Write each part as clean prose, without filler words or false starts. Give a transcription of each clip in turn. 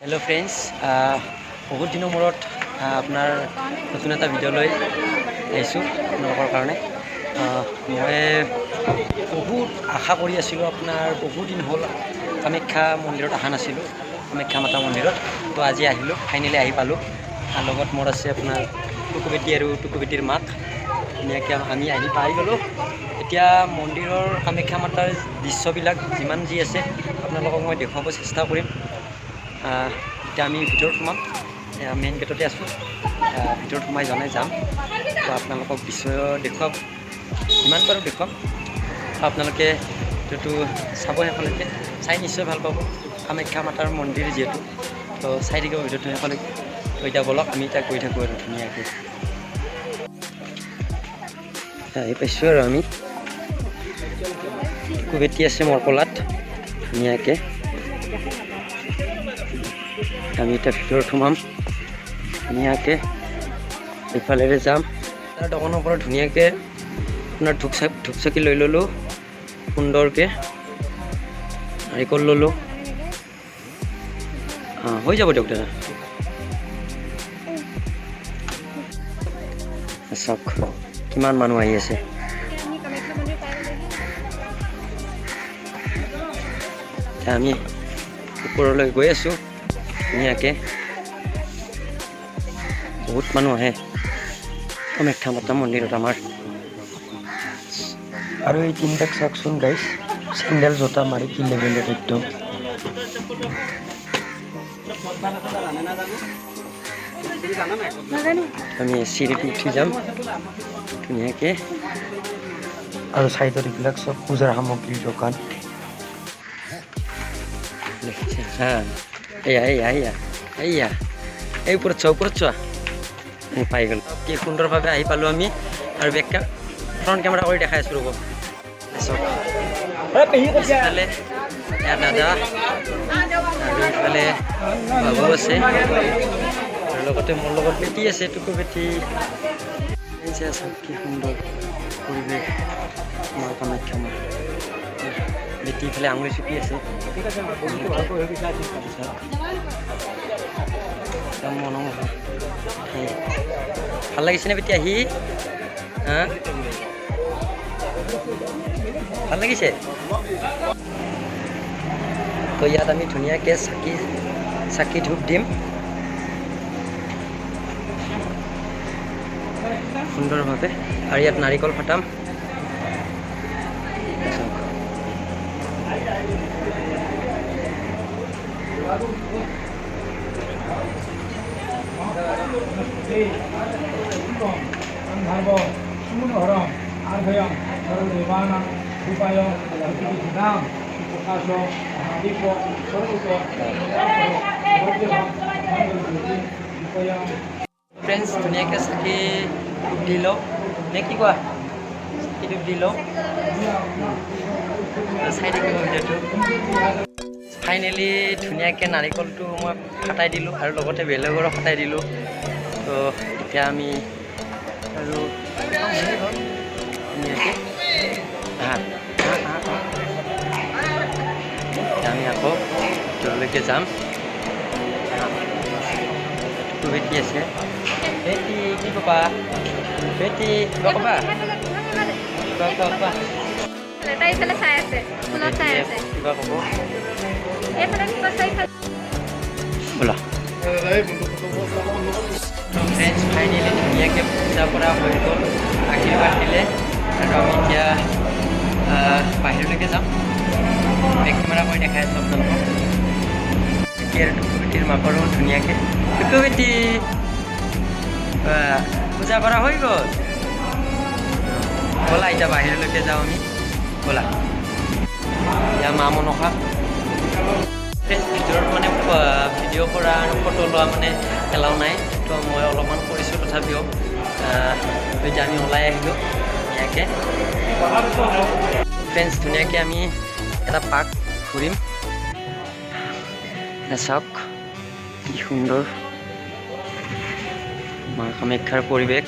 Hello friends बहुत दिन मूरत আপনাৰ নতুন এটা ভিডিও লৈ আহিছোঁ আপোনালোকৰ কাৰণে মই বহুত আশা কৰি আছিলোঁ আপোনাৰ বহুত দিন হ'ল কামাখ্যা মন্দিৰত অহা নাছিলোঁ কামাখ্যা মাতা মন্দিৰত তো আজি আহিলোঁ ফাইনেলি আহি পালোঁ লগত মোৰ আছে আপোনাৰ টুকুবেটি আৰু টুকুবেটিৰ মাক ধুনীয়াকৈ আমি আহি পাই গ'লোঁ এতিয়া মন্দিৰৰ কামাখ্যা মাতাৰ দৃশ্যবিলাক যিমান যি আছে আপোনালোকক মই দেখুৱাব চেষ্টা কৰিম এতিয়া আমি ভিতৰত সোমাম মেইন গেটতে আছোঁ ভিতৰত সোমাই জনাই যাম তো আপোনালোকক দৃশ্য দেখুৱাম যিমান পাৰোঁ দেখুৱাম আপোনালোকে যিটো চাব শেষলৈকে চাই নিশ্চয় ভাল পাব কামাখ্যা মাতাৰ মন্দিৰ যিহেতু তো চাই থাকিব ভিডিঅ'টো শেষলৈকে তো এতিয়া বলক আমি এতিয়া গৈ থাকোঁ আৰু ধুনীয়াকৈ আহি পাইছোঁ আৰু আমি টুকুবেটি আছে মোৰ কোলাত ধুনীয়াকৈ আমি এতিয়া ভিতৰত সোমাম ধুনীয়াকৈ ইফালেৰে যাম তাৰ দোকানৰ পৰা ধুনীয়াকৈ আপোনাৰ ধূপ চাকি লৈ ল'লোঁ সুন্দৰকৈ নাৰিকল ল'লোঁ হৈ যাব দিয়ক দাদা চাওক কিমান মানুহ আহি আছে আমি ওপৰলৈ গৈ আছোঁ ধুনীয়াকৈ বহুত মানুহ আহে কামাখ্যা মাতা মন্দিৰত আমাৰ আৰু এই তিনিটাক চাওকচোন গাইছ চেণ্ডেল জোতা মাৰি কি লেভেলত একদম আমি চিৰিত উঠি যাম ধুনীয়াকৈ আৰু চাইডত এইবিলাক চব পূজাৰ সামগ্ৰীৰ দোকান এয়া এই ওপৰত চোৱা পাই গ'ল কি সুন্দৰভাৱে আহি পালোঁ আমি আৰু বেক ফ্ৰণ্ট কেমেৰা কৰি দেখাই আছোঁ ৰ'ব ইফালে ইয়াৰ দাদা আৰু ইফালে বাবু আছে আৰু লগতে মোৰ লগত বেটি আছে টুকু বেটি চাওক কি সুন্দৰ পৰিৱেশ আমাৰ কামাখ্যা মাৰ বেটি ইফালে আঙুলি চুপি আছে মনোমোহা ভাল লাগিছেনে বেটি আহি ভাল লাগিছে তো ইয়াত আমি ধুনীয়াকৈ চাকি ধূপ দিম সুন্দৰভাৱে আৰু ইয়াত নাৰিকল ফাটাম ফ্ৰেণ্ডছ ধুনীয়াকৈ চাকি ধূপ দি লওঁ নে কি কোৱা চাকি ধূপ দি লওঁ চাই থাকিব ভিডিঅ'টো ফাইনেলি ধুনীয়াকৈ নাৰিকলটো মই ফাটাই দিলোঁ আৰু লগতে বেলেগৰো ফাটাই দিলোঁ তো এতিয়া আমি আৰু ধুনীয়াকৈ আমি আকৌ ভিতৰলৈকে যাম বেটি আছে বেটি কি ক'বা বেটি কিবা ক'বা কিবা ক'ব ব'লা ফ্ৰেণ্ডছ ফাইনেলি ধুনীয়াকৈ পূজা কৰা হৈ গ'ল আশীৰ্বাদ দিলে আৰু আমি এতিয়া বাহিৰলৈকে যাম বেক কেমেৰা কৰি দেখাই আছোঁ আপোনালোকক বেটি আৰু টুকুবেটিৰ মাকৰো ধুনীয়াকৈ টুকুবেটি পূজা কৰা হৈ গ'ল ব'লা এতিয়া বাহিৰলৈকে যাওঁ আমি ব'লা এতিয়া মা মনসা ভিতৰত মানে ভিডিঅ' কৰা আৰু ফটো লোৱা মানে এলাও নাই তো মই অলপমান কৰিছোঁ তথাপিও এতিয়া আমি ওলাই আহিলোঁ ধুনীয়াকৈ ফ্ৰেণ্ডছ ধুনীয়াকৈ আমি এটা পাৰ্ক ঘূৰিম চাওক কি সুন্দৰ মা কামাখ্যাৰ পৰিৱেশ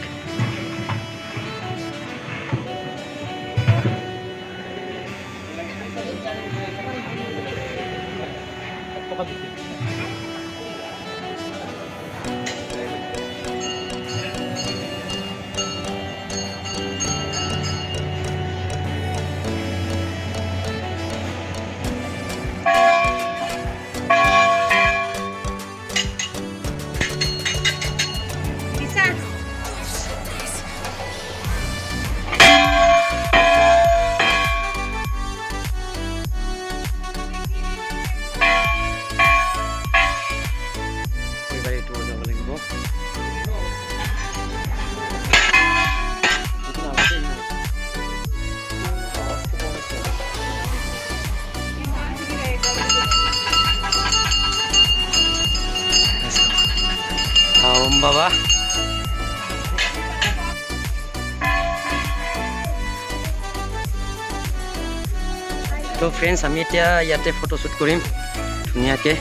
ওম বাবা। তো ফ্ৰেণ্ডছ আমি এতিয়া ইয়াতে ফটোশ্বুট কৰিম ধুনীয়াকৈ।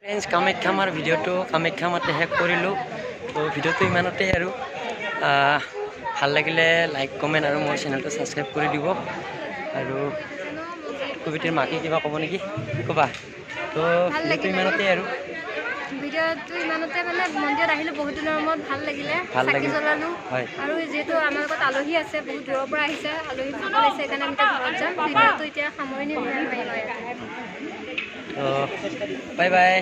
ফ্ৰেণ্ডছ কামাখ্যা মাৰ ভিডিঅ'টো কামাখ্যা মাতে শেষ কৰিলোঁ। তো ভিডিঅ'টো ইমানতেই আৰু ভাল লাগিলে লাইক কমেণ্ট আৰু মোৰ চেনেলটো ছাবস্ক্ৰাইব কৰি দিব। আৰু কবিতাৰ মাকে কিবা ক'ব নেকি ক'বা? তো ভিডিঅ'টো ইমানতেই আৰু ভিডিঅ'টো ইমানতে মানে মন্দিৰত আহিলোঁ বহুত দিনৰ মূৰত ভাল লাগিলে, চাকি জ্বলালোঁ। হয় আৰু যিহেতু আমাৰ লগত আলহী আছে, বহুত দূৰৰ পৰা আহিছে, আলহী খাব লাগিছে, সেইকাৰণে আমি ঘৰত যাম। ভিডিঅ'টো এতিয়া সামৰণি মাৰিম আৰু তো বাই বাই।